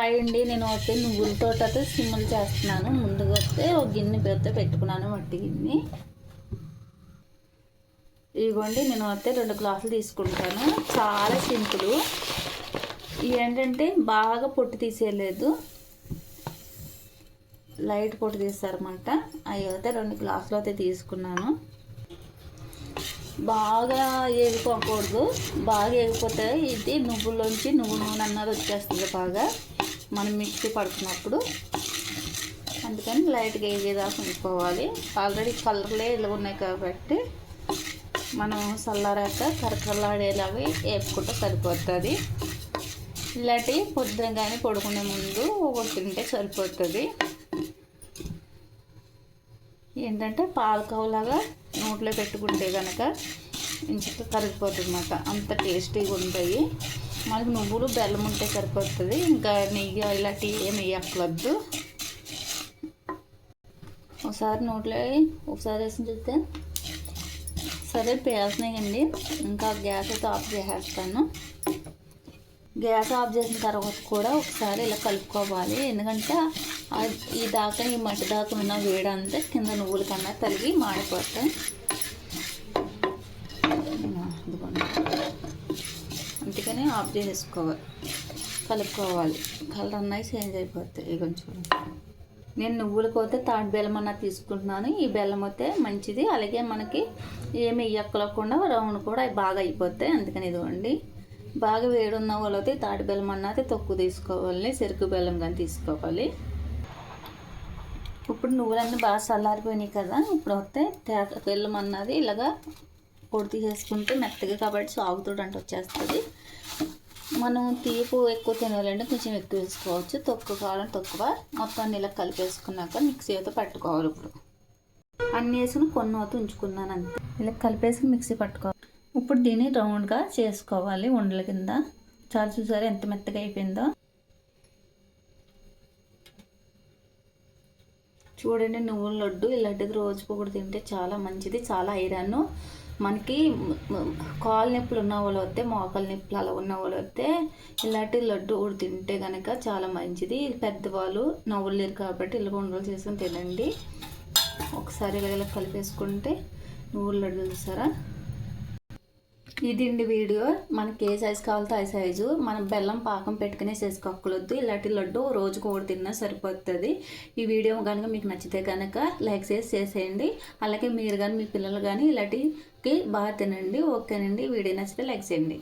Hi అండి, నేను అయితే నువ్వులతో అయితే సిమ్ములు చేస్తున్నాను. ముందుగా వస్తే ఒక గిన్నె పెట్టుకున్నాను, మట్టి గిన్నె. ఇదిగోండి, నేను అయితే 2 గ్లాసులు తీసుకుంటాను. చాలా సింపుల్. ఇవి ఏంటంటే బాగా పొట్టు తీసేయలేదు, లైట్ పొట్టు తీస్తారన్నమాట. అవి అయితే 2 గ్లాసులు అయితే తీసుకున్నాను. బాగా ఏగిపోకూడదు, బాగా ఏగిపోతే ఇది నువ్వుల నూనె అన్నది వచ్చేస్తుంది బాగా మనం మిక్సీ పడుతున్నప్పుడు. అందుకని లైట్గా ఏగేదాకా ఉంచుకోవాలి. ఆల్రెడీ కలర్లే ఇలా ఉన్నాయి కాబట్టి మనం చల్లారాక కరకరలాడేలాగా వేపుకుంటే సరిపోతుంది. ఇలాంటి పొద్దున కానీ పడుకునే ముందు ఒకటి తింటే సరిపోతుంది. ఏంటంటే పాలకోవలాగా నోట్లో పెట్టుకుంటే కనుక ఇంచుకు కరిగిపోతుంది అన్నమాట. అంత టేస్టీగా ఉంటాయి. మనకు నువ్వులు బెల్లం ఉంటే సరిపోతుంది, ఇంకా నెయ్యి ఇలాంటివి ఏమి వేయక్కర్లేదు. ఒకసారి నోట్లో ఒకసారి వేసి చూస్తే సరే పేస్తున్నాయండి. ఇంకా గ్యాస్ అయితే ఆఫ్ చేసేస్తాను. గ్యాస్ ఆఫ్ చేసిన తర్వాత కూడా ఒకసారి ఇలా కలుపుకోవాలి. ఎందుకంటే ఈ మట్టి దాకా ఉన్న వేడి అంతా కింద నువ్వుల కన్నా తరిగి మాడిపోతాయి. అందుకని ఆఫ్ చేసేసుకోవాలి, కలుపుకోవాలి. కలర్ అన్నవి చేంజ్ అయిపోతాయి. ఇక కొంచెం నేను నువ్వులకు అయితే తాటి బెల్లం అన్న తీసుకుంటున్నాను. ఈ బెల్లం అయితే మంచిది. అలాగే మనకి ఏమి ఎక్కలేకుండా రౌండ్ కూడా బాగా అయిపోతాయి. అందుకని ఇదిగోండి, బాగా వేడి ఉన్న వాళ్ళు అయితే తాటి బెల్లం అన్నది తక్కువ తీసుకోవాలి, చెరుకు బెల్లం కానీ తీసుకోవాలి. ఇప్పుడు నువ్వులన్నీ బాగా చల్లారిపోయినాయి కదా. ఇప్పుడు వస్తే బెల్లం అన్నది ఇలాగా పొడి తీసేసుకుంటే మెత్తగా కాబట్టి సాగుతోడు అంటే వచ్చేస్తుంది. మనం తీపు ఎక్కువ తినాలంటే కొంచెం ఎక్కువ వేసుకోవచ్చు, తక్కువ కావాలంటే తక్కువ. మొత్తాన్ని ఇలా కలిపేసుకున్నాక మిక్సీ అయితే పట్టుకోవాలి. ఇప్పుడు అన్నీ వేసుకుని కొన్ని అయితే ఉంచుకున్నాను అంతే. ఇలా కలిపేసుకుని మిక్సీ పట్టుకోవాలి. ఇప్పుడు దీన్ని రౌండ్గా చేసుకోవాలి ఉండల కింద. చాలా చూసారా ఎంత మెత్తగా అయిపోయిందో. చూడండి, నువ్వుల లడ్డు ఇలాంటిది రోజుకొకటి తింటే చాలా మంచిది. చాలా ఐరన్. మనకి కాలు నొప్పులు ఉన్న వాళ్ళు వస్తే, మోకాలు నొప్పులు అలా ఉన్న వాళ్ళు వస్తే ఇలాంటి లడ్డు కూడా తింటే కనుక చాలా మంచిది. పెద్దవాళ్ళు నవ్వులు లేరు కాబట్టి ఇలా ఉండలు చేసుకొని తినండి. ఒకసారి ఇలా కలిపేసుకుంటే నువ్వుల లడ్డు చూసారా. ఇదండి వీడియో. మనకి ఏ సైజు కావాలితే ఆ సైజు. మనం బెల్లం పాకం పెట్టుకునే చేసుకోక్కలొద్దు. ఇలాంటి లడ్డు రోజుకు ఒకటి తిన్నా సరిపోతుంది. ఈ వీడియో కనుక మీకు నచ్చితే కనుక లైక్ చేసేయండి. అలాగే మీరు కానీ మీ పిల్లలు కానీ ఇలాంటికి బాగా తినండి. ఓకేనండి, వీడియో నచ్చితే లైక్ చేయండి.